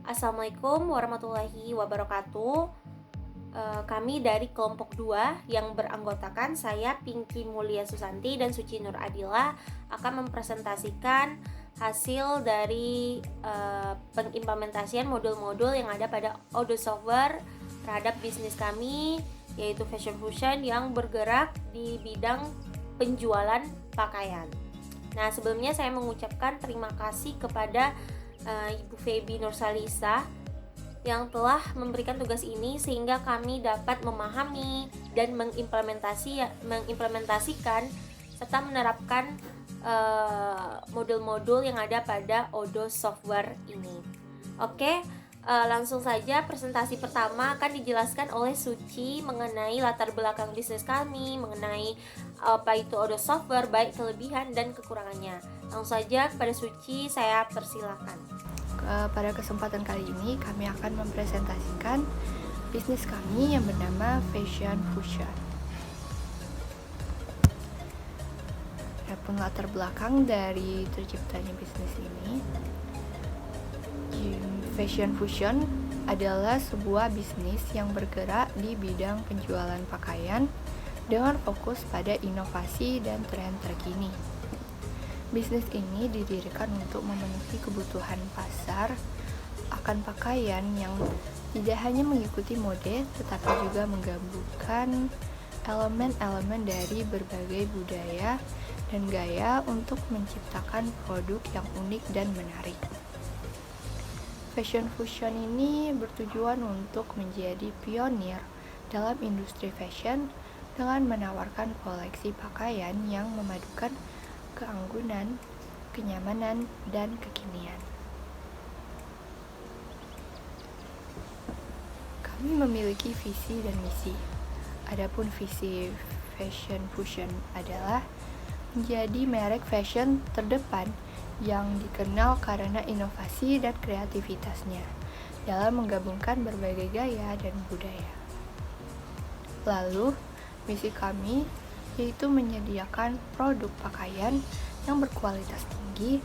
Assalamualaikum warahmatullahi wabarakatuh. Kami dari kelompok 2 yang beranggotakan saya Pinky Mulia Susanti dan Suci Nur Adila akan mempresentasikan hasil dari pengimplementasian modul-modul yang ada pada Odoo Software terhadap bisnis kami, yaitu Fashion Fusion yang bergerak di bidang penjualan pakaian. Nah, sebelumnya saya mengucapkan terima kasih kepada Ibu Feby Nursalisa yang telah memberikan tugas ini sehingga kami dapat memahami dan mengimplementasikan serta menerapkan modul-modul yang ada pada Odoo Software ini. Oke, langsung saja presentasi pertama akan dijelaskan oleh Suci mengenai latar belakang bisnis kami, mengenai apa itu Odoo Software, baik kelebihan dan kekurangannya. Langsung saja kepada Suci saya persilakan. Pada kesempatan kali ini kami akan mempresentasikan bisnis kami yang bernama Fashion Fusion. Adapun latar belakang dari terciptanya bisnis ini, Fashion Fusion adalah sebuah bisnis yang bergerak di bidang penjualan pakaian dengan fokus pada inovasi dan tren terkini. Bisnis ini didirikan untuk memenuhi kebutuhan pasar akan pakaian yang tidak hanya mengikuti mode, tetapi juga menggabungkan elemen-elemen dari berbagai budaya dan gaya untuk menciptakan produk yang unik dan menarik. Fashion Fusion ini bertujuan untuk menjadi pionir dalam industri fashion dengan menawarkan koleksi pakaian yang memadukan keanggunan, kenyamanan, dan kekinian. Kami memiliki visi dan misi. Adapun visi Fashion Fusion adalah menjadi merek fashion terdepan yang dikenal karena inovasi dan kreativitasnya dalam menggabungkan berbagai gaya dan budaya. Lalu, misi kami yaitu menyediakan produk pakaian yang berkualitas tinggi,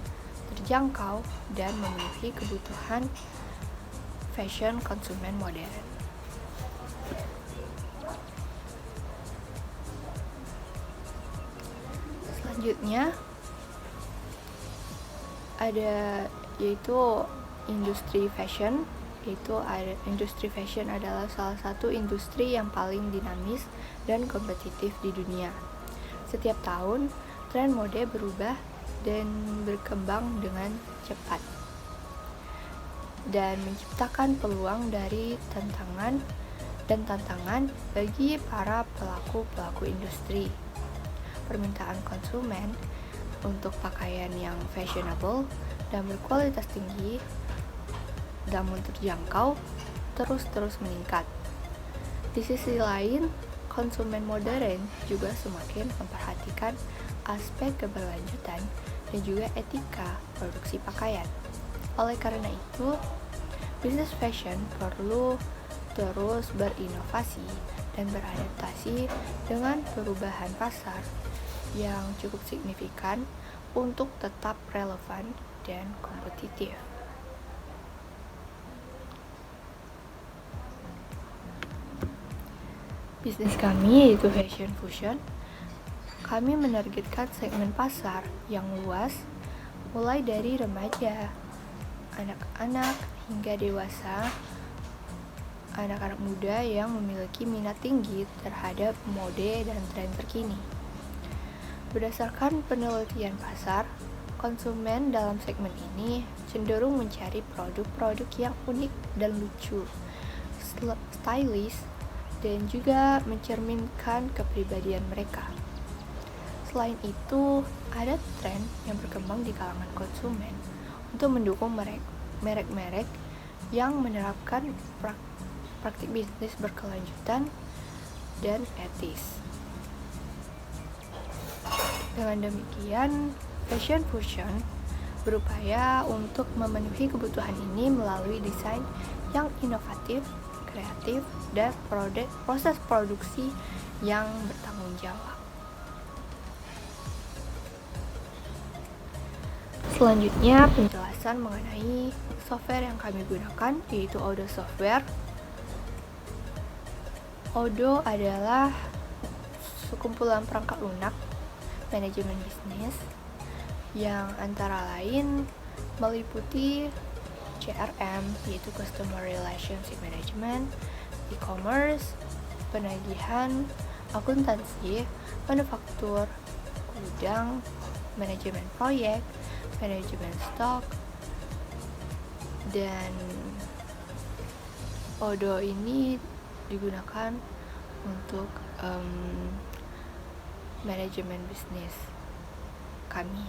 terjangkau, dan memenuhi kebutuhan fashion konsumen modern. Selanjutnya ada yaitu industri fashion. Industri fashion adalah salah satu industri yang paling dinamis dan kompetitif di dunia. Setiap tahun, tren mode berubah dan berkembang dengan cepat dan menciptakan peluang dari tantangan bagi para pelaku industri. Permintaan konsumen untuk pakaian yang fashionable dan berkualitas tinggi namun terjangkau terus meningkat. Di sisi lain, konsumen modern juga semakin memperhatikan aspek keberlanjutan dan juga etika produksi pakaian. Oleh karena itu, bisnis fashion perlu terus berinovasi dan beradaptasi dengan perubahan pasar yang cukup signifikan untuk tetap relevan dan kompetitif. Bisnis kami yaitu Fashion Fusion. Kami menargetkan segmen pasar yang luas, mulai dari remaja, anak-anak hingga dewasa, anak-anak muda yang memiliki minat tinggi terhadap mode dan tren terkini. Berdasarkan penelitian pasar, konsumen dalam segmen ini cenderung mencari produk-produk yang unik dan lucu, stylish, dan juga mencerminkan kepribadian mereka. Selain itu, ada tren yang berkembang di kalangan konsumen untuk mendukung merek-merek yang menerapkan praktik bisnis berkelanjutan dan etis. Dengan demikian, Fashion Fusion berupaya untuk memenuhi kebutuhan ini melalui desain yang inovatif, kreatif, dan proses produksi yang bertanggung jawab. Selanjutnya penjelasan mengenai software yang kami gunakan, yaitu Odoo Software. Odoo adalah sekumpulan perangkat lunak manajemen bisnis yang antara lain meliputi CRM, yaitu Customer Relationship Management, e-commerce, penagihan, akuntansi, manufaktur, gudang, manajemen proyek, manajemen stok, dan Odoo ini digunakan untuk manajemen bisnis kami.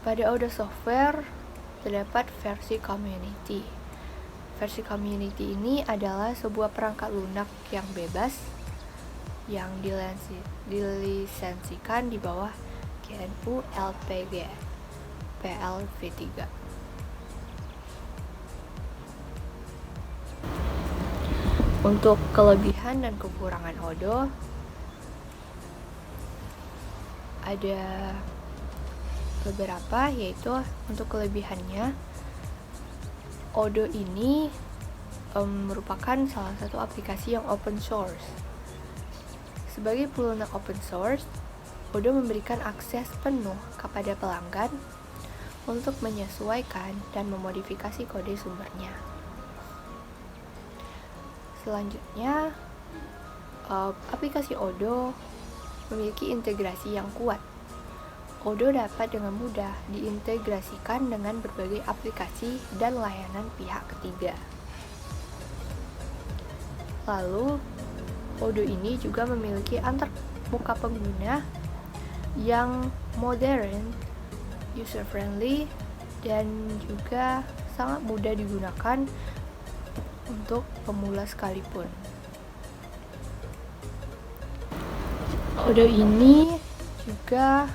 Pada Odoo Software terdapat versi community. Versi community ini adalah sebuah perangkat lunak yang bebas yang dilisensikan di bawah GNU LPG PLv3. Untuk kelebihan dan kekurangan Odoo, ada beberapa, yaitu untuk kelebihannya, Odoo ini merupakan salah satu aplikasi yang open source. Sebagai pelunak open source, Odoo memberikan akses penuh kepada pelanggan untuk menyesuaikan dan memodifikasi kode sumbernya. Selanjutnya, aplikasi Odoo memiliki integrasi yang kuat. Odoo dapat dengan mudah diintegrasikan dengan berbagai aplikasi dan layanan pihak ketiga. Lalu, Odoo ini juga memiliki antarmuka pengguna yang modern, user-friendly, dan juga sangat mudah digunakan untuk pemula sekalipun. Odoo ini juga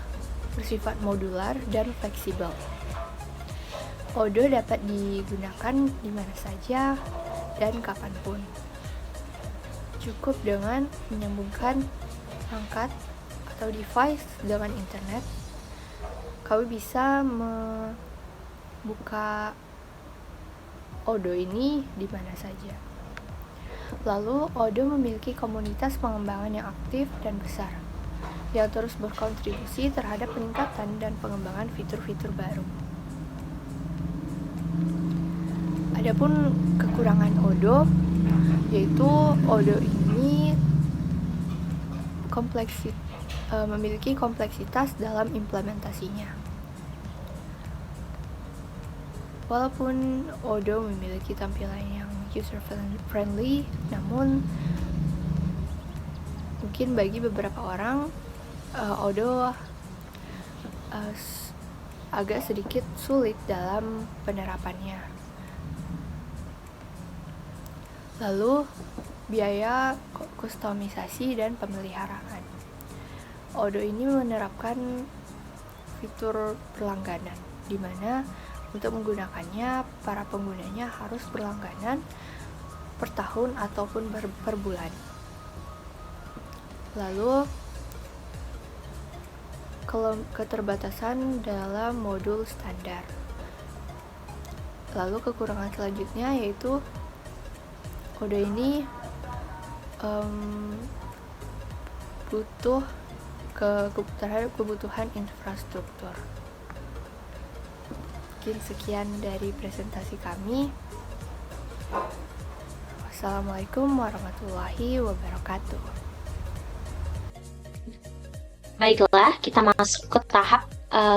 bersifat modular dan fleksibel. Odoo dapat digunakan di mana saja dan kapanpun. Cukup dengan menyambungkan perangkat atau device dengan internet, kami bisa membuka Odoo ini di mana saja. Lalu, Odoo memiliki komunitas pengembangan yang aktif dan besar, yang terus berkontribusi terhadap peningkatan dan pengembangan fitur-fitur baru. Adapun kekurangan Odoo, yaitu Odoo ini memiliki kompleksitas dalam implementasinya. Walaupun Odoo memiliki tampilan yang user-friendly, namun mungkin bagi beberapa orang Odoo agak sedikit sulit dalam penerapannya. Lalu, biaya kustomisasi dan pemeliharaan. Odoo ini menerapkan fitur berlangganan, di mana untuk menggunakannya, para penggunanya harus berlangganan per tahun ataupun per bulan. Lalu, keterbatasan dalam modul standar. Lalu, kekurangan selanjutnya yaitu Odoo ini butuh terhadap kebutuhan infrastruktur. Mungkin sekian dari presentasi kami. Wassalamualaikum warahmatullahi wabarakatuh. Baiklah, kita masuk ke tahap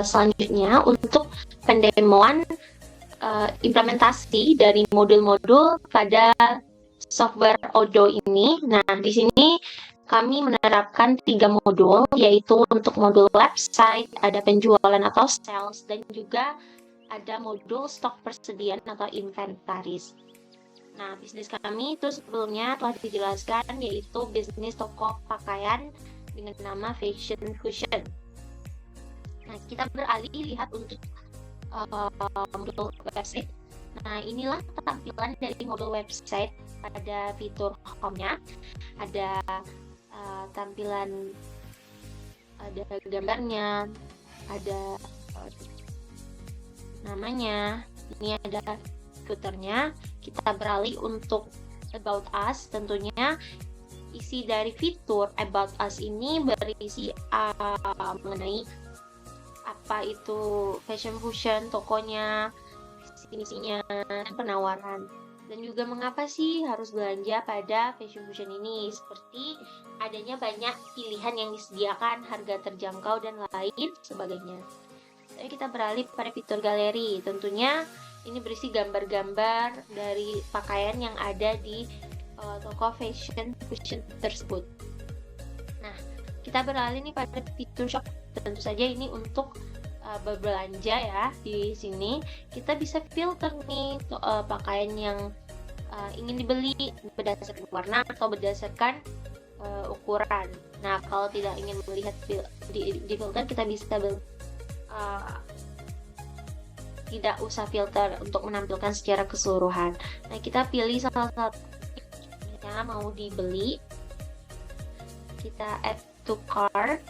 selanjutnya untuk pendemoan implementasi dari modul-modul pada software Odoo ini. Nah, di sini kami menerapkan 3 modul, yaitu untuk modul website, ada penjualan atau sales, dan juga ada modul stok persediaan atau inventaris. Nah, bisnis kami itu sebelumnya telah dijelaskan, yaitu bisnis toko pakaian dengan nama Fashion Fusion. Nah, kita beralih lihat untuk modul website. Nah, inilah tampilan dari modul website pada fitur home-nya. Ada tampilan, ada gambarnya, ada namanya. Ini ada footernya. Kita beralih untuk About Us. Tentunya isi dari fitur About Us ini berisi mengenai apa itu Fashion Fusion, tokonya, misinya, penawaran, dan juga mengapa sih harus belanja pada Fashion Fusion ini, seperti adanya banyak pilihan yang disediakan, harga terjangkau, dan lain sebagainya. Jadi kita beralih pada fitur galeri. Tentunya ini berisi gambar-gambar dari pakaian yang ada di toko Fashion Fusion tersebut. Nah, kita beralih nih pada fitur shop. Tentu saja ini untuk berbelanja ya. Di sini kita bisa filter nih pakaian yang ingin dibeli berdasarkan warna atau berdasarkan ukuran. Nah, kalau tidak ingin melihat di filter, kita bisa tidak usah filter untuk menampilkan secara keseluruhan. Nah, kita pilih salah satu yang mau dibeli, kita add to cart,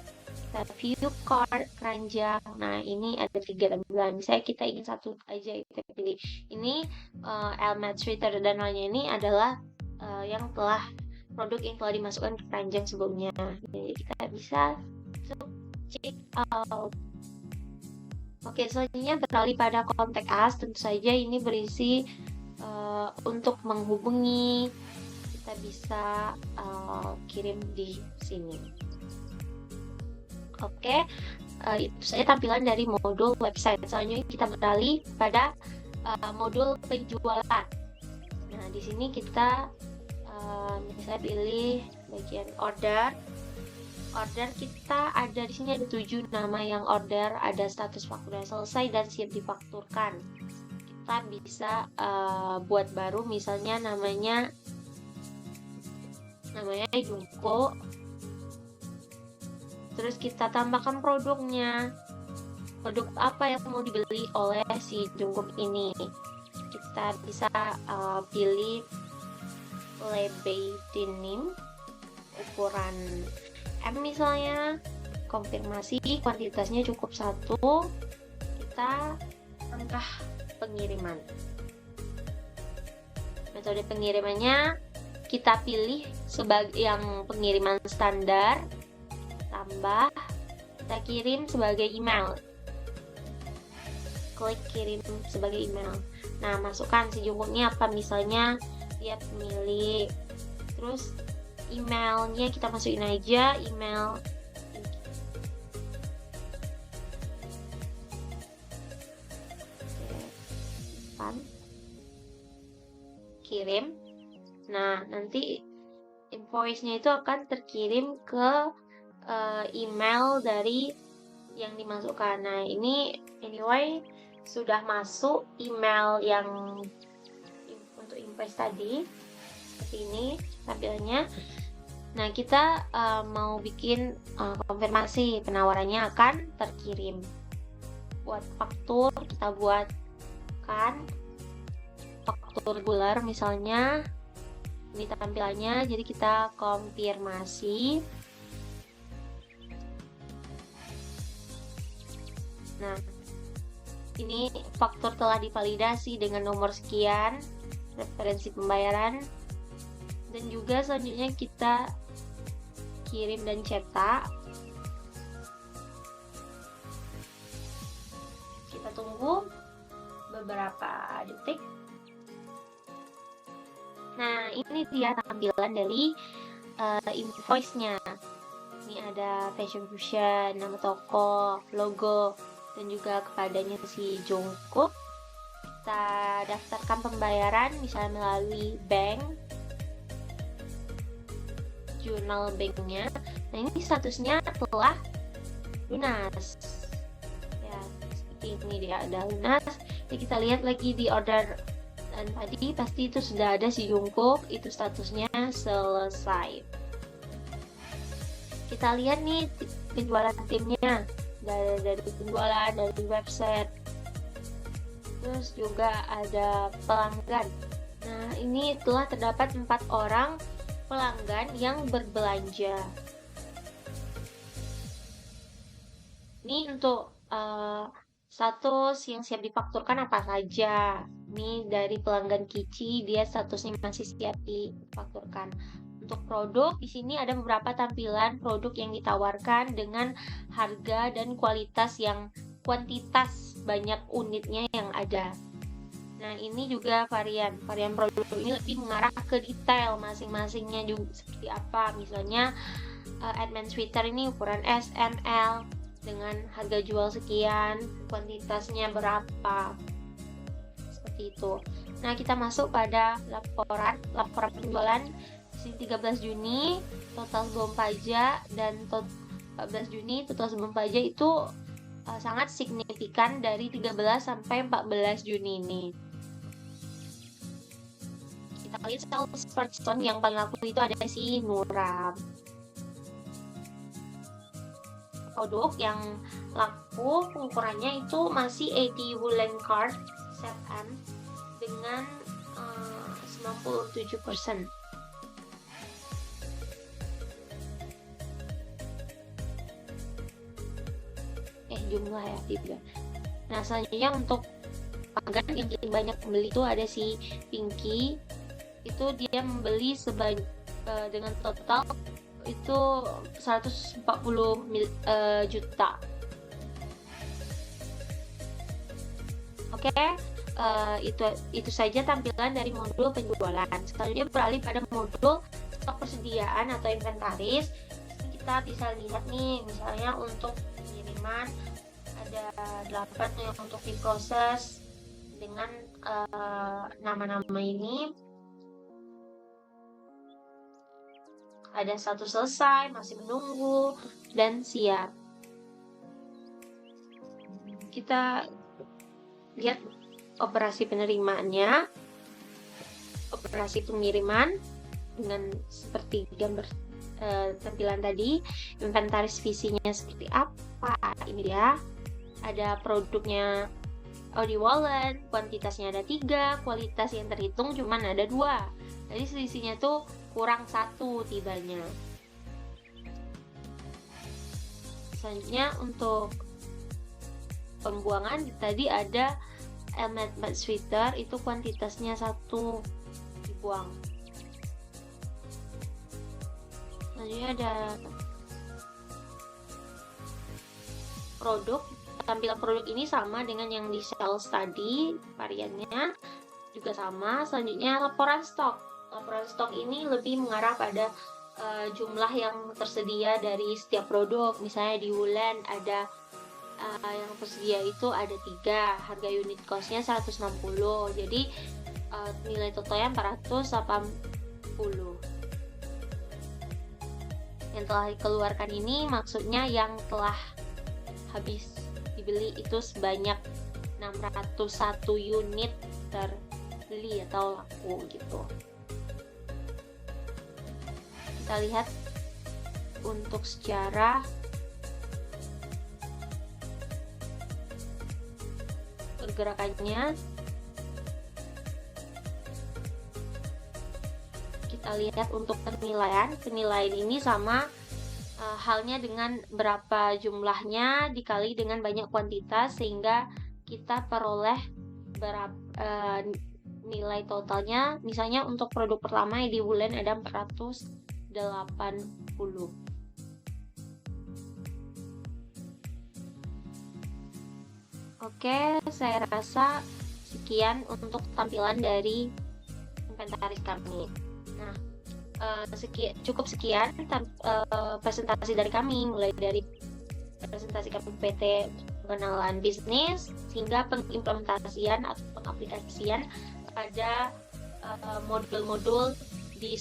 kita view cart, keranjang. Nah, ini ada 3 tampilan. Misalnya kita ingin satu aja, kita pilih ini Elmet Sweater dan lainnya. Ini adalah produk yang telah dimasukkan ke keranjang sebelumnya. Jadi kita bisa check out. Oke, selanjutnya beralih pada Contact Us. Tentu saja ini berisi untuk menghubungi. Kita bisa kirim di sini. Oke, itu saja tampilan dari modul website. Selanjutnya kita beralih pada modul penjualan. Nah, di sini kita misalnya pilih bagian order. Order kita ada di sini, ada 7 nama yang order, ada status faktur yang selesai dan siap difakturkan. Kita bisa buat baru, misalnya namanya Jungkook. Terus kita tambahkan produknya, produk apa yang mau dibeli oleh si Jungkook ini. Kita bisa pilih Levi's denim ukuran M misalnya, konfirmasi kuantitasnya cukup 1, kita angka pengiriman. Metode pengirimannya kita pilih sebagai yang pengiriman standar, tambah kita kirim sebagai email, klik kirim sebagai email. Nah, masukkan si Jungkooknya apa, misalnya dia pemilik, terus emailnya kita masukin aja, email kirim. Nah, nanti invoice-nya itu akan terkirim ke email dari yang dimasukkan. Nah, ini anyway sudah masuk email yang untuk invoice tadi. Seperti ini tampilannya. Nah, kita mau bikin konfirmasi penawarannya akan terkirim. Buat faktur, kita buatkan faktur reguler misalnya. Ini tampilannya, jadi kita konfirmasi. Nah, ini faktur telah divalidasi dengan nomor sekian, referensi pembayaran. Dan juga selanjutnya kita kirim dan cetak. Kita tunggu beberapa detik. Nah, ini dia tampilan dari invoice-nya. Ini ada Fashion Fusion, nama toko, logo, dan juga kepadanya si Jungkook. Kita daftarkan pembayaran misalnya melalui bank, jurnal banknya. Nah, ini statusnya telah lunas ya, seperti ini dia ada lunas. Jadi kita lihat lagi di order dan tadi pasti itu sudah ada si Jungkook, itu statusnya selesai. Kita lihat nih penjualan timnya dari penjualan dari website, terus juga ada pelanggan. Nah, ini telah terdapat 4 orang pelanggan yang berbelanja. Ini untuk status yang siap difakturkan apa saja. Ini dari pelanggan Kici, dia statusnya masih siap difakturkan. Untuk produk, di sini ada beberapa tampilan produk yang ditawarkan dengan harga dan kualitas yang kuantitas banyak unitnya yang ada. Nah, ini juga varian produk ini lebih mengarah ke detail masing-masingnya juga seperti apa. Misalnya Advanced Sweater ini ukuran S, M, L dengan harga jual sekian, kuantitasnya berapa, seperti itu. Nah, kita masuk pada laporan penjualan di 13 Juni total sebelum pajak dan 14 Juni total sebelum pajak itu sangat signifikan dari 13 sampai 14 Juni ini. Kita lihat salesperson yang paling laku itu ada si Nura. Produk yang laku pengukurannya itu masih 80 woolen card set M dengan 97%. Jumlah ya tidak. Nah, selanjutnya untuk pelanggan yang paling banyak membeli itu ada si Pinky. Itu dia membeli dengan total itu 140 juta. Oke, itu saja tampilan dari modul penjualan. Selanjutnya beralih pada modul stok persediaan atau inventaris. Kita bisa lihat nih, misalnya untuk pengiriman ada 8 yang untuk diproses dengan nama-nama ini. Ada 1 selesai, masih menunggu, dan siap. Kita lihat operasi penerimaannya, operasi pengiriman dengan seperti gambar tampilan tadi. Inventaris visinya seperti apa, ini dia. Ada produknya Audi Wallet, kuantitasnya ada 3, kualitas yang terhitung cuman ada 2, jadi selisihnya tuh kurang 1 tibanya. Selanjutnya untuk pembuangan tadi ada Advanced Sweater, itu kuantitasnya 1 dibuang. Selanjutnya ada produk. Tampilan produk ini sama dengan yang di sales tadi, variannya juga sama. Selanjutnya laporan stok. Laporan stok ini lebih mengarah pada jumlah yang tersedia dari setiap produk. Misalnya di Woolen ada yang tersedia itu ada 3, harga unit costnya 160, jadi nilai totalnya 480. Yang telah dikeluarkan ini maksudnya yang telah habis dibeli itu sebanyak 601 unit terbeli atau laku gitu. Kita lihat untuk secara pergerakannya. Kita lihat untuk penilaian ini sama halnya dengan berapa jumlahnya dikali dengan banyak kuantitas, sehingga kita peroleh nilai totalnya. Misalnya untuk produk pertama di Woolen ada 480. Oke, saya rasa sekian untuk tampilan dari inventaris kami. Nah, cukup sekian presentasi dari kami, mulai dari presentasi kami PT pengenalan bisnis hingga pengimplementasian atau pengaplikasian pada modul-modul di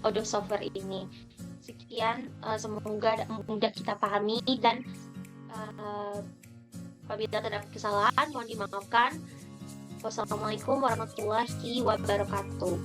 Odoo software ini. Sekian, semoga mudah kita pahami, dan apabila terdapat kesalahan mohon dimaafkan. Wassalamualaikum warahmatullahi wabarakatuh.